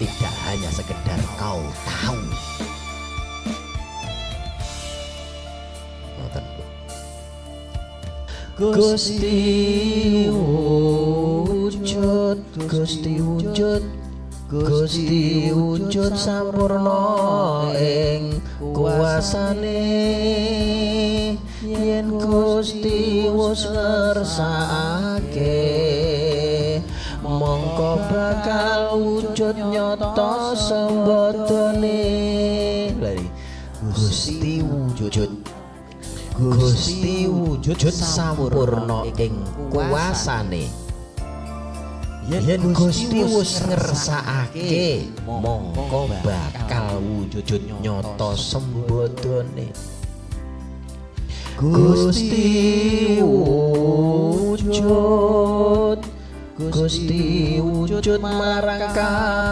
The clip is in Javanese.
tidak hanya sekedar kau tahu. Gusti wujud, Gusti wujud, Gusti wujud sampurna ing kuasane. Yen Gusti wis ngersakake, mongko bakal wujud nyata sembadane. Gusti wujud, Gusti wujud sampurna ing kuasane. Yen Gusti wis ngersakake, mongko bakal wujud nyata sembadane. Gusti wujud, Gusti wujud marang